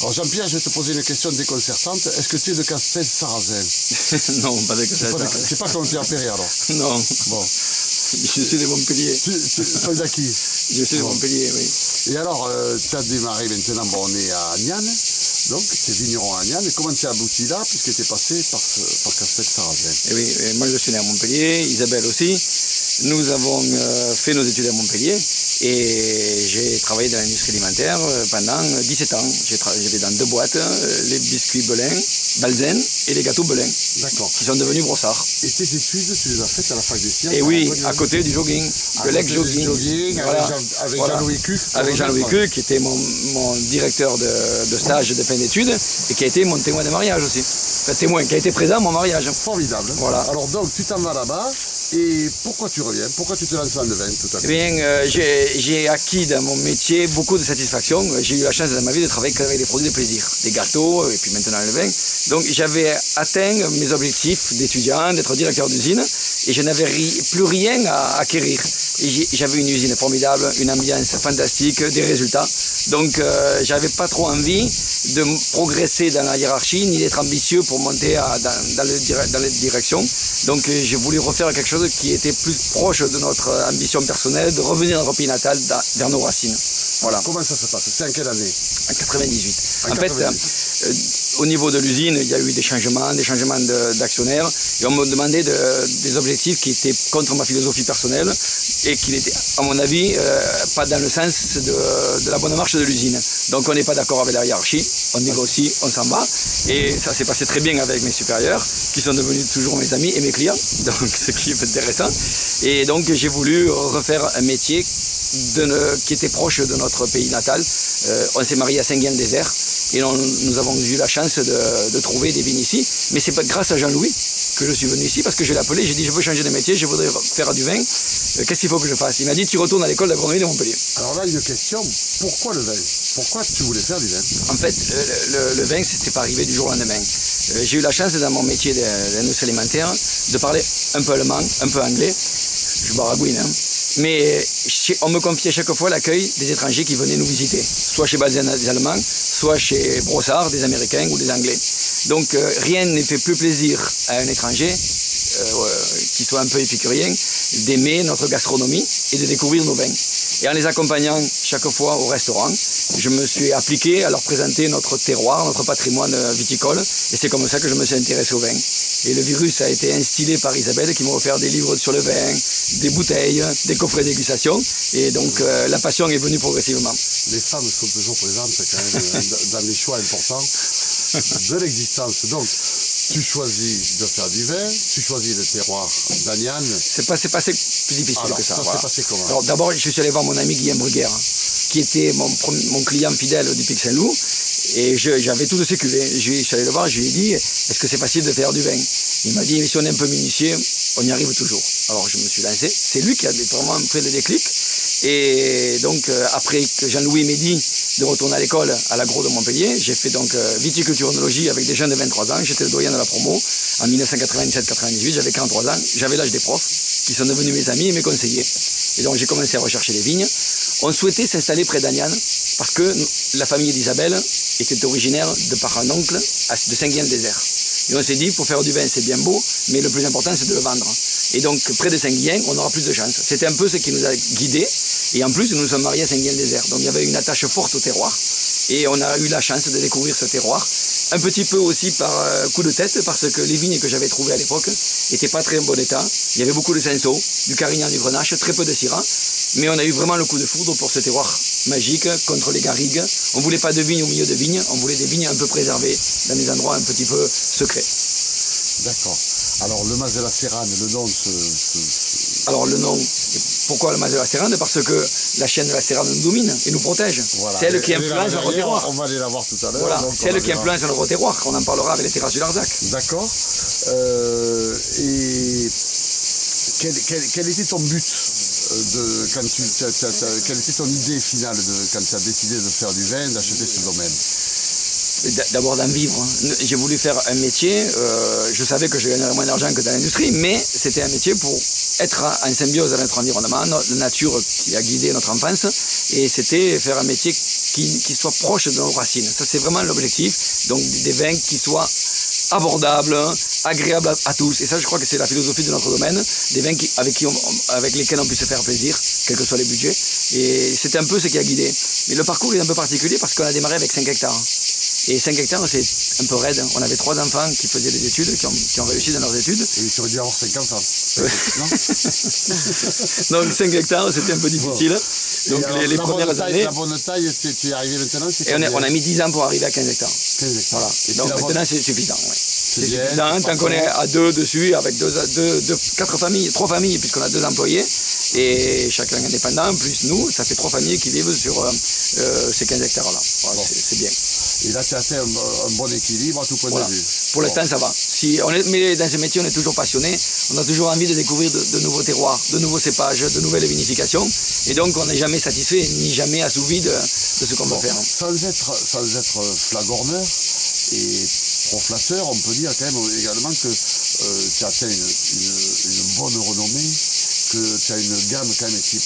Alors Jean-Pierre, je vais te poser une question déconcertante. Est-ce que tu es de Castel-Sarrazin? Non, pas de Castel-Sarrazin. C'est pas comme Pierre Perret alors? Non. Bon. Je suis de Montpellier. Tu es d'acquis? Je suis de Montpellier, oui. Et alors, tu as démarré maintenant, bon, on est à Agnan, donc tu es vigneron à Agnan. Et comment tu es abouti là, puisque tu es passé par Castel-Sarrazin? Et oui, et moi je suis né à Montpellier, Isabelle aussi. Nous avons fait nos études à Montpellier et j'ai travaillé dans l'industrie alimentaire pendant 17 ans. J'étais dans 2 boîtes, les biscuits Belin, Balzen et les gâteaux Belin. D'accord. Qui sont devenus Brossard. Et tes études, tu les as faites à la fac des sciences? Et oui, à côté du jogging, de l'ex-jogging. Voilà. Avec Jean-Louis Cuc. Avec Jean-Louis Cuc, qui était mon directeur de stage de fin d'études et qui a été mon témoin de mariage aussi. Enfin, témoin, qui a été présent à mon mariage. Formidable. Voilà. Alors donc, tu t'en vas là-bas. Et pourquoi tu reviens? Pourquoi tu te lances dans le vin tout à coup? Eh bien, j'ai acquis dans mon métier beaucoup de satisfaction. J'ai eu la chance dans ma vie de travailler avec des produits de plaisir, des gâteaux et puis maintenant le vin. Donc j'avais atteint mes objectifs d'étudiant, d'être directeur d'usine et je n'avais plus rien à acquérir. J'avais une usine formidable, une ambiance fantastique, des résultats. Donc j'avais pas trop envie de progresser dans la hiérarchie ni d'être ambitieux pour monter dans les directions. Donc j'ai voulu refaire quelque chose qui était plus proche de notre ambition personnelle, de revenir dans notre pays natal, vers nos racines. Voilà. Comment ça se passe? C'est en quelle année? En 98. En 98. Fait, au niveau de l'usine, il y a eu des changements d'actionnaires. Et on me demandait des objectifs qui étaient contre ma philosophie personnelle et qui n'étaient, à mon avis, pas dans le sens de la bonne marche de l'usine. Donc on n'est pas d'accord avec la hiérarchie, on négocie, on s'en va. Et ça s'est passé très bien avec mes supérieurs, qui sont devenus toujours mes amis et mes clients, donc ce qui est intéressant. Et donc j'ai voulu refaire un métier qui était proche de notre pays natal. On s'est marié à Saint-Guyen-le-Désert et nous avons eu la chance de trouver des vignes ici. Mais c'est pas grâce à Jean-Louis que je suis venu ici, parce que je l'ai appelé, j'ai dit je veux changer de métier, je voudrais faire du vin, qu'est-ce qu'il faut que je fasse? Il m'a dit tu retournes à l'école d'agronomie de Montpellier. Alors là, une question, pourquoi le vin? Pourquoi tu voulais faire du vin? En fait, le vin, c'est pas arrivé du jour au lendemain. J'ai eu la chance dans mon métier de l'industrie alimentaire de parler un peu allemand, un peu anglais, je baragouine, hein. Mais on me confiait chaque fois l'accueil des étrangers qui venaient nous visiter, soit chez Balzen des Allemands, soit chez Brossard des Américains ou des Anglais. Donc rien ne fait plus plaisir à un étranger, qui soit un peu épicurien, d'aimer notre gastronomie et de découvrir nos vins. Et en les accompagnant chaque fois au restaurant, je me suis appliqué à leur présenter notre terroir, notre patrimoine viticole, et c'est comme ça que je me suis intéressé au vin. Et le virus a été instillé par Isabelle qui m'a offert des livres sur le vin, des bouteilles, des coffrets de dégustation, et donc la passion est venue progressivement. Les femmes sont toujours présentes quand même dans les choix importants de l'existence. Donc, tu choisis de faire du vin, tu choisis le terroir d'Agnan. C'est passé plus difficile que ça. Ça voilà. s'est passé comment? Alors d'abord, je suis allé voir mon ami Guillaume Bruguère, qui était mon client fidèle du Pic Saint-Loup, et j'avais toutes ses cuvées. Je suis allé le voir, je lui ai dit, est-ce que c'est facile de faire du vin? Il m'a dit, si on est un peu minutieux, on y arrive toujours. Alors je me suis lancé, c'est lui qui a vraiment fait le déclic. Et donc après que Jean-Louis m'ait dit de retourner à l'école à l'agro de Montpellier, j'ai fait donc viticulture œnologie avec des jeunes de 23 ans, j'étais le doyen de la promo en 1997-98, j'avais 43 ans, j'avais l'âge des profs qui sont devenus mes amis et mes conseillers. Et donc j'ai commencé à rechercher les vignes. On souhaitait s'installer près d'Agnan parce que la famille d'Isabelle était originaire de par un oncle de Saint-Guyen-le-Désert. Et on s'est dit, pour faire du vin, c'est bien beau, mais le plus important, c'est de le vendre. Et donc, près de Saint-Guyen, on aura plus de chance. C'était un peu ce qui nous a guidés. Et en plus, nous nous sommes mariés à Saint-Guyen-le-Désert. Donc, il y avait une attache forte au terroir. Et on a eu la chance de découvrir ce terroir. Un petit peu aussi par coup de tête, parce que les vignes que j'avais trouvées à l'époque n'étaient pas très en bon état. Il y avait beaucoup de cinsault, du carignan, du grenache, très peu de syrah. Mais on a eu vraiment le coup de foudre pour ce terroir magique contre les garrigues. On ne voulait pas de vignes au milieu de vignes, on voulait des vignes un peu préservées, dans des endroits un petit peu secrets. D'accord. Alors le Mas de la Sérane, le nom Alors le nom, pourquoi le Mas de la Sérane? Parce que la chaîne de la Sérane nous domine et nous protège. Voilà. C'est elle qui influence notre terroir. On va aller la voir tout à l'heure. Voilà. C'est elle qui influence notre terroir. On en parlera avec les terrasses du Larzac. D'accord. Et quel était ton but quelle était ton idée finale quand tu as décidé de faire du vin, d'acheter ce domaine? D'abord d'en vivre. J'ai voulu faire un métier, je savais que je gagnerais moins d'argent que dans l'industrie, mais c'était un métier pour être en symbiose avec notre environnement, la nature qui a guidé notre enfance, et c'était faire un métier qui soient proches de nos racines. Ça, c'est vraiment l'objectif. Donc, des vins qui soient abordables, agréables à tous. Et ça, je crois que c'est la philosophie de notre domaine. Des vins avec lesquels on puisse se faire plaisir, quels que soient les budgets. Et c'est un peu ce qui a guidé. Mais le parcours est un peu particulier parce qu'on a démarré avec 5 hectares. Et 5 hectares, c'est un peu raide. On avait 3 enfants qui faisaient des études, qui ont réussi dans leurs études. Et tu aurais dû avoir 5 enfants. Non. Donc 5 hectares, c'était un peu difficile. Bon. Donc les premières années. La bonne taille, tu es arrivé maintenant, Et on a mis 10 ans pour arriver à 15 hectares. 15 hectares. Voilà. Et donc maintenant, c'est suffisant. Ouais. C'est bien, suffisant. Tant qu'on est à 2 dessus, avec 3 familles, puisqu'on a 2 employés, et chacun indépendant, plus nous, ça fait 3 familles qui vivent sur ces 15 hectares-là. Voilà, bon. C'est bien. Et là, tu as atteint un bon équilibre à tout point de vue. Pour l'instant, ça va. Mais dans ce métier, on est toujours passionné. On a toujours envie de découvrir de nouveaux terroirs, de nouveaux cépages, de nouvelles vinifications. Et donc, on n'est jamais satisfait, ni jamais assouvi de ce qu'on peut faire. Sans être flagorneur et proflateur, on peut dire quand même également que tu as atteint une bonne renommée, que tu as une gamme quand même qui est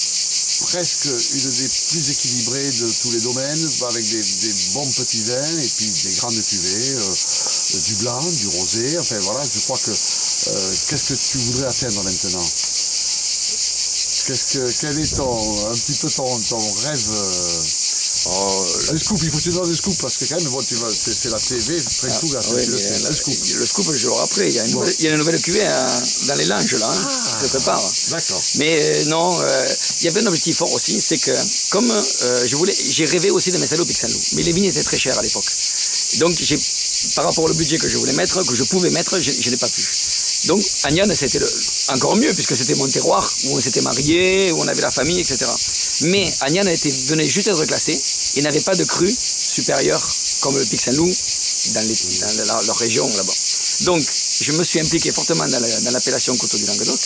presque une des plus équilibrées de tous les domaines, avec des bons petits vins et puis des grandes cuvées, du blanc, du rosé, enfin voilà, je crois que qu'est-ce que tu voudrais atteindre maintenant? Quel est un petit peu ton rêve? Un scoop, il faut que tu donnes un scoop parce que quand même, bon, c'est la TV, très cool, le scoop. Le scoop, je l'aurai après. Il y a une nouvelle cuvée dans les langes, là, qui se prépare. D'accord. Mais non, il y avait un objectif fort aussi, c'est que comme j'ai rêvé aussi de m'installer au Pic Saint-Loup, mais les vignes étaient très chères à l'époque. Donc, par rapport au budget que je voulais mettre, que je pouvais mettre, je n'ai pas pu. Donc, Agnan, c'était encore mieux, puisque c'était mon terroir, où on s'était marié, où on avait la famille, etc. Mais Agnan venait juste d'être classé, et n'avait pas de cru supérieur, comme le Pic Saint-Loup, dans leur région là-bas. Donc, je me suis impliqué fortement dans l'appellation Coteaux du Languedoc.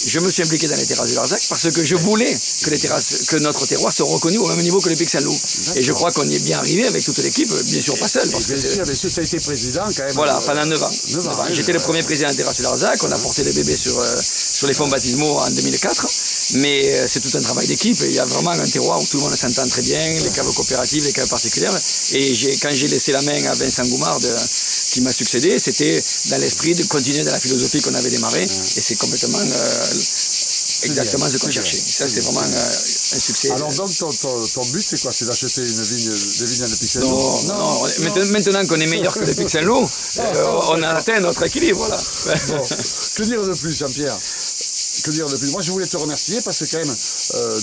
Je me suis impliqué dans les terrasses du Larzac parce que je voulais que notre terroir soit reconnu au même niveau que le Pic Saint-Loup. Et je crois qu'on y est bien arrivé avec toute l'équipe, bien sûr pas seul. Bien sûr, tu as été président quand même. Voilà, pendant 9 ans. J'étais le premier président des terrasses du Larzac, on a porté les bébés sur les fonds baptismaux en 2004. Mais c'est tout un travail d'équipe. Il y a vraiment un terroir où tout le monde s'entend très bien, les caves coopératives, les caves particulières. Et quand j'ai laissé la main à Vincent Goumard, qui m'a succédé, c'était dans l'esprit de continuer dans la philosophie qu'on avait démarré. Et c'est complètement exactement ce qu'on cherchait. Ça, c'est vraiment un succès. Alors donc, ton but, c'est quoi? C'est d'acheter des vignes de Pic Saint-Loup? Non. Maintenant qu'on est meilleur que le Pic Saint-Loup, on a atteint notre équilibre. Voilà. Bon. Que dire de plus, Jean-Pierre? Que dire de plus? Moi, je voulais te remercier parce que quand même,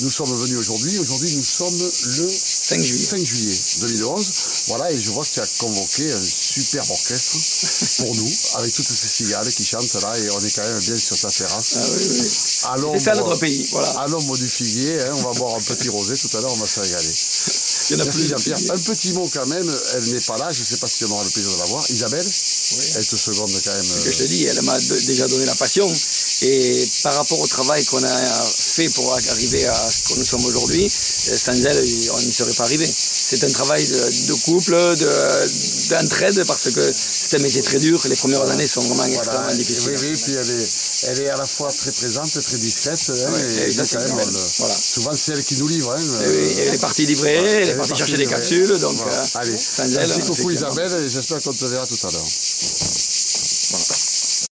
nous sommes venus aujourd'hui. Aujourd'hui, nous sommes le 5 juillet 2011. Voilà, et je vois que tu as convoqué un superbe orchestre pour nous, avec toutes ces cigales qui chantent là, et on est quand même bien sur ta terrasse. Ah, oui. C'est ça notre pays, voilà. À l'ombre du figuier, hein, on va boire un petit rosé tout à l'heure, on va se régaler. Il y en a Merci Jean-Pierre. Un petit mot quand même, elle n'est pas là, je ne sais pas si on aura le plaisir de la voir. Isabelle, oui. Elle te seconde quand même. Ce que je te dis, elle m'a déjà donné la passion. Et par rapport au travail qu'on a fait pour arriver à ce que nous sommes aujourd'hui, sans elle, on n'y serait pas arrivé. C'est un travail de couple, d'entraide, parce que c'est un métier très dur. Les premières années sont vraiment extrêmement difficiles. Oui, puis elle est à la fois très présente, très discrète. Et ça, c'est quand même, voilà. Souvent, c'est elle qui nous livre. Oui, elle est partie livrer, elle est partie chercher des capsules. Donc, allez, sans elle, merci beaucoup Isabelle, et j'espère qu'on te verra tout à l'heure.